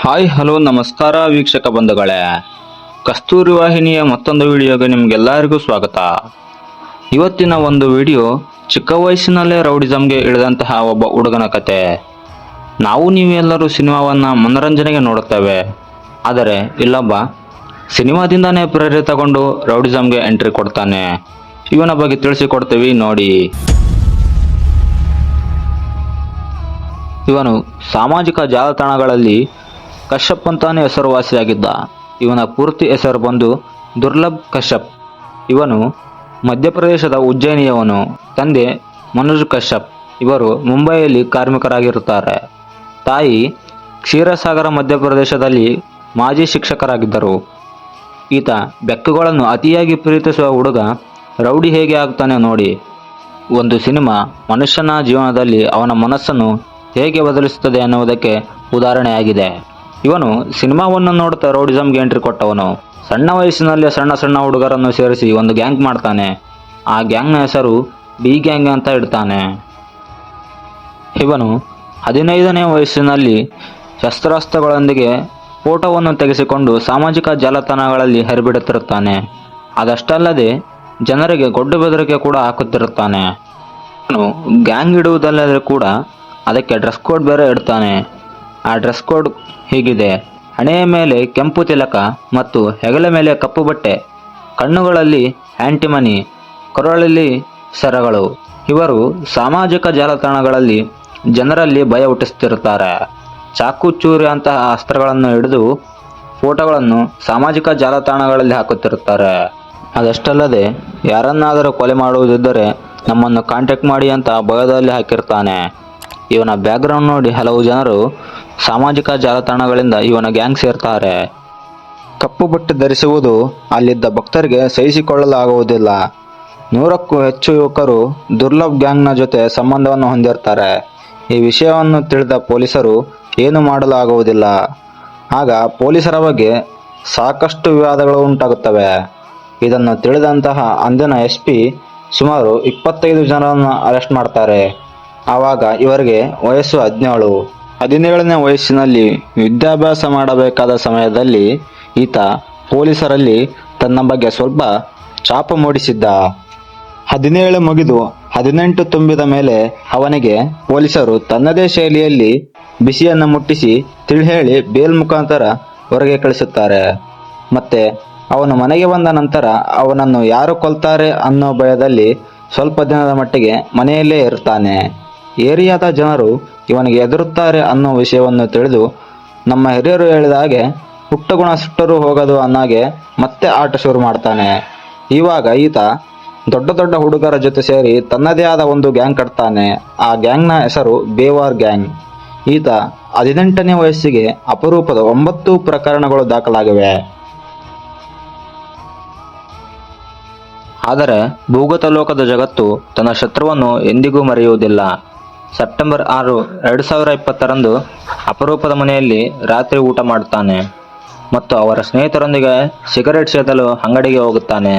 Hi hello ನಮಸ್ಕಾರ ವೀಕ್ಷಕ ಬಂಧುಗಳೇ, ಕಸ್ತೂರಿ ವಾಹಿನಿಯ ಮತ್ತೊಂದು ವಿಡಿಯೋಗೆ ನಿಮ್ಗೆಲ್ಲರಿಗೂ ಸ್ವಾಗತ. ಇವತ್ತಿನ ಒಂದು ವಿಡಿಯೋ ಚಿಕ್ಕ ವಯಸ್ಸಿನಲ್ಲೇ ರೌಡಿಸಂಗೆ ಇಳಿದಂತಹ ಒಬ್ಬ ಹುಡುಗನ ಕತೆ. ನಾವು ನೀವೆಲ್ಲರೂ ಸಿನಿಮಾವನ್ನ ಮನೋರಂಜನೆಗೆ ನೋಡುತ್ತೇವೆ, ಆದರೆ ಇಲ್ಲೊಬ್ಬ ಸಿನಿಮಾದಿಂದಾನೇ ಪ್ರೇರಿತಗೊಂಡು ರೌಡಿಸಂಗೆ ಎಂಟ್ರಿ ಕೊಡ್ತಾನೆ. ಇವನ ಬಗ್ಗೆ ತಿಳಿಸಿಕೊಡ್ತೀವಿ ನೋಡಿ. ಇವನು ಸಾಮಾಜಿಕ ಜಾಲತಾಣಗಳಲ್ಲಿ ಕಶ್ಯಪ್ ಅಂತಾನೆ ಹೆಸರುವಾಸಿಯಾಗಿದ್ದ. ಇವನ ಪೂರ್ತಿ ಹೆಸರು ಬಂದು ದುರ್ಲಭ್ ಕಶ್ಯಪ್. ಇವನು ಮಧ್ಯಪ್ರದೇಶದ ಉಜ್ಜಯಿನಿಯವನು. ತಂದೆ ಮನೋಜ್ ಕಶ್ಯಪ್. ಇವರು ಮುಂಬೈಯಲ್ಲಿ ಕಾರ್ಮಿಕರಾಗಿರುತ್ತಾರೆ. ತಾಯಿ ಕ್ಷೀರಸಾಗರ ಮಧ್ಯಪ್ರದೇಶದಲ್ಲಿ ಮಾಜಿ ಶಿಕ್ಷಕರಾಗಿದ್ದರು. ಈತ ಬೆಕ್ಕುಗಳನ್ನು ಅತಿಯಾಗಿ ಪ್ರೀತಿಸುವ ಹುಡುಗ. ರೌಡಿ ಹೇಗೆ ಆಗ್ತಾನೆ ನೋಡಿ. ಒಂದು ಸಿನಿಮಾ ಮನುಷ್ಯನ ಜೀವನದಲ್ಲಿ ಅವನ ಮನಸ್ಸನ್ನು ಹೇಗೆ ಬದಲಿಸುತ್ತದೆ ಅನ್ನುವುದಕ್ಕೆ ಉದಾಹರಣೆಯಾಗಿದೆ. ಇವನು ಸಿನಿಮಾವನ್ನು ನೋಡುತ್ತಾ ರೌಡಿಸಂಗೆ ಎಂಟ್ರಿ ಕೊಟ್ಟವನು. ಸಣ್ಣ ವಯಸ್ಸಿನಲ್ಲಿ ಸಣ್ಣ ಸಣ್ಣ ಹುಡುಗರನ್ನು ಸೇರಿಸಿ ಒಂದು ಗ್ಯಾಂಗ್ ಮಾಡ್ತಾನೆ. ಆ ಗ್ಯಾಂಗ್ನ ಹೆಸರು ಡಿ ಗ್ಯಾಂಗ್ ಅಂತ ಇಡ್ತಾನೆ. ಇವನು 15ನೇ ವಯಸ್ಸಿನಲ್ಲಿ ಶಸ್ತ್ರಾಸ್ತ್ರಗಳೊಂದಿಗೆ ಫೋಟೋವನ್ನು ತೆಗೆಸಿಕೊಂಡು ಸಾಮಾಜಿಕ ಜಾಲತಾಣಗಳಲ್ಲಿ ಹರಿಬಿಡುತ್ತಿರುತ್ತಾನೆ. ಅದಷ್ಟಲ್ಲದೆ ಜನರಿಗೆ ಗೊಡ್ಡು ಬೆದರಿಕೆ ಕೂಡ ಹಾಕುತ್ತಿರುತ್ತಾನೆ. ಇವನು ಗ್ಯಾಂಗ್ ಇಡುವುದಲ್ಲದೆ ಕೂಡ ಅದಕ್ಕೆ ಡ್ರೆಸ್ ಕೋಡ್ ಬೇರೆ ಇಡ್ತಾನೆ. ಆ ಡ್ರೆಸ್ ಕೋಡ್ ಹೀಗಿದೆ: ಹಣೆಯ ಮೇಲೆ ಕೆಂಪು ತಿಲಕ ಮತ್ತು ಹೆಗಲ ಮೇಲೆ ಕಪ್ಪು ಬಟ್ಟೆ, ಕಣ್ಣುಗಳಲ್ಲಿ ಆಂಟಿಮನಿ, ಕೊರಳಲ್ಲಿ ಸರಗಳು. ಇವರು ಸಾಮಾಜಿಕ ಜಾಲತಾಣಗಳಲ್ಲಿ ಜನರಲ್ಲಿ ಭಯ ಹುಟ್ಟಿಸುತ್ತಿರುತ್ತಾರೆ. ಚಾಕು ಚೂರಿ ಅಂತಹ ಅಸ್ತ್ರಗಳನ್ನು ಹಿಡಿದು ಫೋಟೋಗಳನ್ನು ಸಾಮಾಜಿಕ ಜಾಲತಾಣಗಳಲ್ಲಿ ಹಾಕುತ್ತಿರುತ್ತಾರೆ. ಅದಷ್ಟಲ್ಲದೆ ಯಾರನ್ನಾದರೂ ಕೊಲೆ ಮಾಡುವುದಿದ್ದರೆ ನಮ್ಮನ್ನು ಕಾಂಟ್ಯಾಕ್ಟ್ ಮಾಡಿ ಅಂತ ಭಯದಲ್ಲಿ ಹಾಕಿರ್ತಾನೆ. ಇವನ ಬ್ಯಾಕ್ಗ್ರೌಂಡ್ ನೋಡಿ ಹಲವು ಜನರು ಸಾಮಾಜಿಕ ಜಾಲತಾಣಗಳಿಂದ ಇವನ ಗ್ಯಾಂಗ್ ಸೇರ್ತಾರೆ. ಕಪ್ಪು ಬಟ್ಟೆ ಧರಿಸುವುದು ಅಲ್ಲಿದ್ದ ಭಕ್ತರಿಗೆ ಸಹಿಸಿಕೊಳ್ಳಲಾಗುವುದಿಲ್ಲ. 100ಕ್ಕೂ ಹೆಚ್ಚು ಯುವಕರು ದುರ್ಲಭ್ ಗ್ಯಾಂಗ್ನ ಜೊತೆ ಸಂಬಂಧವನ್ನು ಹೊಂದಿರ್ತಾರೆ. ಈ ವಿಷಯವನ್ನು ತಿಳಿದ ಪೊಲೀಸರು ಏನು ಮಾಡಲು ಆಗುವುದಿಲ್ಲ. ಆಗ ಪೊಲೀಸರ ಬಗ್ಗೆ ಸಾಕಷ್ಟು ವಿವಾದಗಳು ಉಂಟಾಗುತ್ತವೆ. ಇದನ್ನು ತಿಳಿದಂತಹ ಅಂದಿನ SP ಸುಮಾರು 25 ಜನರನ್ನು ಅರೆಸ್ಟ್ ಮಾಡ್ತಾರೆ. ಆವಾಗ ಇವರಿಗೆ ವಯಸ್ಸು 17. 17ನೇ ವಯಸ್ಸಿನಲ್ಲಿ ವಿದ್ಯಾಭ್ಯಾಸ ಮಾಡಬೇಕಾದ ಸಮಯದಲ್ಲಿ ಈತ ಪೊಲೀಸರಲ್ಲಿ ತನ್ನ ಬಗ್ಗೆ ಸ್ವಲ್ಪ ಛಾಪು ಮೂಡಿಸಿದ್ದ. 17 ಮುಗಿದು 18 ತುಂಬಿದ ಮೇಲೆ ಅವನಿಗೆ ಪೊಲೀಸರು ತನ್ನದೇ ಶೈಲಿಯಲ್ಲಿ ಬಿಸಿಯನ್ನು ಮುಟ್ಟಿಸಿ ತಿಳಿಹೇಳಿ ಬೇಲ್ ಮುಖಾಂತರ ಹೊರಗೆ ಕಳಿಸುತ್ತಾರೆ. ಮತ್ತೆ ಅವನು ಮನೆಗೆ ಬಂದ ನಂತರ ಅವನನ್ನು ಯಾರು ಕೊಲ್ತಾರೆ ಅನ್ನೋ ಭಯದಲ್ಲಿ ಸ್ವಲ್ಪ ದಿನದ ಮಟ್ಟಿಗೆ ಮನೆಯಲ್ಲೇ ಇರ್ತಾನೆ. ಏರಿಯಾದ ಜನರು ಇವನಿಗೆ ಹೆದರುತ್ತಾರೆ ಅನ್ನೋ ವಿಷಯವನ್ನು ತಿಳಿದು ನಮ್ಮ ಹಿರಿಯರು ಹೇಳಿದ ಹಾಗೆ ಹುಟ್ಟಗುಣ ಸುಟ್ಟರೂ ಹೋಗದು ಅನ್ನೋಗೆ ಮತ್ತೆ ಆಟ ಶುರು ಮಾಡ್ತಾನೆ. ಇವಾಗ ಈತ ದೊಡ್ಡ ದೊಡ್ಡ ಹುಡುಗರ ಜೊತೆ ಸೇರಿ ತನ್ನದೇ ಆದ ಒಂದು ಗ್ಯಾಂಗ್ ಕಟ್ತಾನೆ. ಆ ಗ್ಯಾಂಗ್ನ ಹೆಸರು ಬೇವಾರ್ ಗ್ಯಾಂಗ್. ಈತ 18ನೇ ವಯಸ್ಸಿಗೆ ಅಪರೂಪದ 9 ಪ್ರಕರಣಗಳು ದಾಖಲಾಗಿವೆ. ಆದರೆ ಭೂಗತ ಲೋಕದ ಜಗತ್ತು ತನ್ನ ಶತ್ರುವನ್ನು ಎಂದಿಗೂ ಮರೆಯುವುದಿಲ್ಲ. ಸೆಪ್ಟೆಂಬರ್ 6, 2020ರಂದು ಅಪರೂಪದ ಮನೆಯಲ್ಲಿ ರಾತ್ರಿ ಊಟ ಮಾಡುತ್ತಾನೆ ಮತ್ತು ಅವರ ಸ್ನೇಹಿತರೊಂದಿಗೆ ಸಿಗರೆಟ್ ಸೇದಲು ಅಂಗಡಿಗೆ ಹೋಗುತ್ತಾನೆ.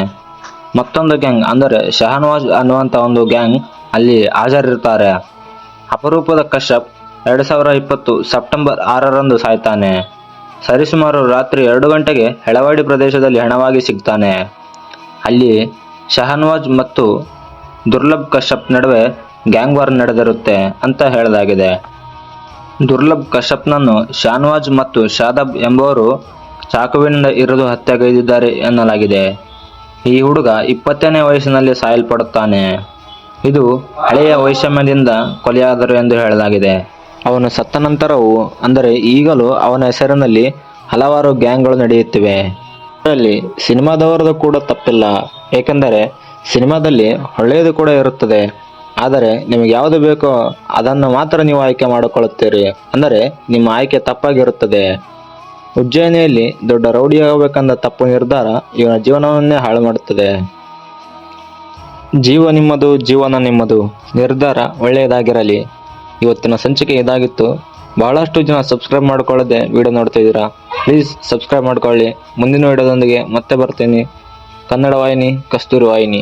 ಮತ್ತೊಂದು ಗ್ಯಾಂಗ್ ಅಂದರೆ ಶಹನವಾಜ್ ಅನ್ನುವಂಥ ಒಂದು ಗ್ಯಾಂಗ್ ಅಲ್ಲಿ ಹಾಜರಿರ್ತಾರೆ. ಅಪರೂಪದ ಕಶ್ಯಪ್ 2020 ಸೆಪ್ಟೆಂಬರ್ 6ರಂದು ಸಾಯ್ತಾನೆ. ಸರಿಸುಮಾರು ರಾತ್ರಿ 2 ಗಂಟೆಗೆ ಹೆಳವಾಡಿ ಪ್ರದೇಶದಲ್ಲಿ ಹೆಣವಾಗಿ ಸಿಗ್ತಾನೆ. ಅಲ್ಲಿ ಶಹನವಾಜ್ ಮತ್ತು ದುರ್ಲಭ್ ಕಶ್ಯಪ್ ನಡುವೆ ಗ್ಯಾಂಗ್ ವಾರ್ ನಡೆದಿರುತ್ತೆ ಅಂತ ಹೇಳಲಾಗಿದೆ. ದುರ್ಲಭ್ ಕಶ್ಯಪ್ನನ್ನು ಶಹನವಾಜ್ ಮತ್ತು ಶಾದಾಬ್ ಎಂಬುವರು ಚಾಕುವಿನಿಂದ ಇರಿದು ಹತ್ಯೆಗೈದಿದ್ದಾರೆ ಎನ್ನಲಾಗಿದೆ. ಈ ಹುಡುಗ 20ನೇ ವಯಸ್ಸಿನಲ್ಲಿ ಸಾಯಲ್ಪಡುತ್ತಾನೆ. ಇದು ಹಳೆಯ ವೈಷಮ್ಯದಿಂದ ಕೊಲೆಯಾದರು ಎಂದು ಹೇಳಲಾಗಿದೆ. ಅವನು ಸತ್ತ ನಂತರವೂ ಅಂದರೆ ಈಗಲೂ ಅವನ ಹೆಸರಿನಲ್ಲಿ ಹಲವಾರು ಗ್ಯಾಂಗ್ಗಳು ನಡೆಯುತ್ತಿವೆ. ಇದರಲ್ಲಿ ಸಿನಿಮಾದವರದು ಕೂಡ ತಪ್ಪಿಲ್ಲ. ಏಕೆಂದರೆ ಸಿನಿಮಾದಲ್ಲಿ ಒಳ್ಳೆಯದು ಕೂಡ ಇರುತ್ತದೆ. ಆದರೆ ನಿಮಗೆ ಯಾವುದು ಬೇಕೋ ಅದನ್ನು ಮಾತ್ರ ನೀವು ಆಯ್ಕೆ ಮಾಡಿಕೊಳ್ಳುತ್ತೀರಿ. ಅಂದರೆ ನಿಮ್ಮ ಆಯ್ಕೆ ತಪ್ಪಾಗಿರುತ್ತದೆ. ಉಜ್ಜಯಿನಿಯಲ್ಲಿ ದೊಡ್ಡ ರೌಡಿಯಾಗಬೇಕಂದ ತಪ್ಪು ನಿರ್ಧಾರ ಇವನ ಜೀವನವನ್ನೇ ಹಾಳು ಮಾಡುತ್ತದೆ. ಜೀವ ನಿಮ್ಮದು, ಜೀವನ ನಿಮ್ಮದು. ನಿರ್ಧಾರ ಒಳ್ಳೆಯದಾಗಿರಲಿ. ಇವತ್ತಿನ ಸಂಚಿಕೆ ಇದಾಗಿತ್ತು. ಬಹಳಷ್ಟು ಜನ ಸಬ್ಸ್ಕ್ರೈಬ್ ಮಾಡ್ಕೊಳ್ಳದೆ ವಿಡಿಯೋ ನೋಡ್ತಾ ಇದ್ದೀರಾ. ಪ್ಲೀಸ್ ಸಬ್ಸ್ಕ್ರೈಬ್ ಮಾಡ್ಕೊಳ್ಳಿ. ಮುಂದಿನ ವಿಡಿಯೋದೊಂದಿಗೆ ಮತ್ತೆ ಬರ್ತೀನಿ. ಕನ್ನಡ ವಾಹಿನಿ, ಕಸ್ತೂರಿ ವಾಹಿನಿ.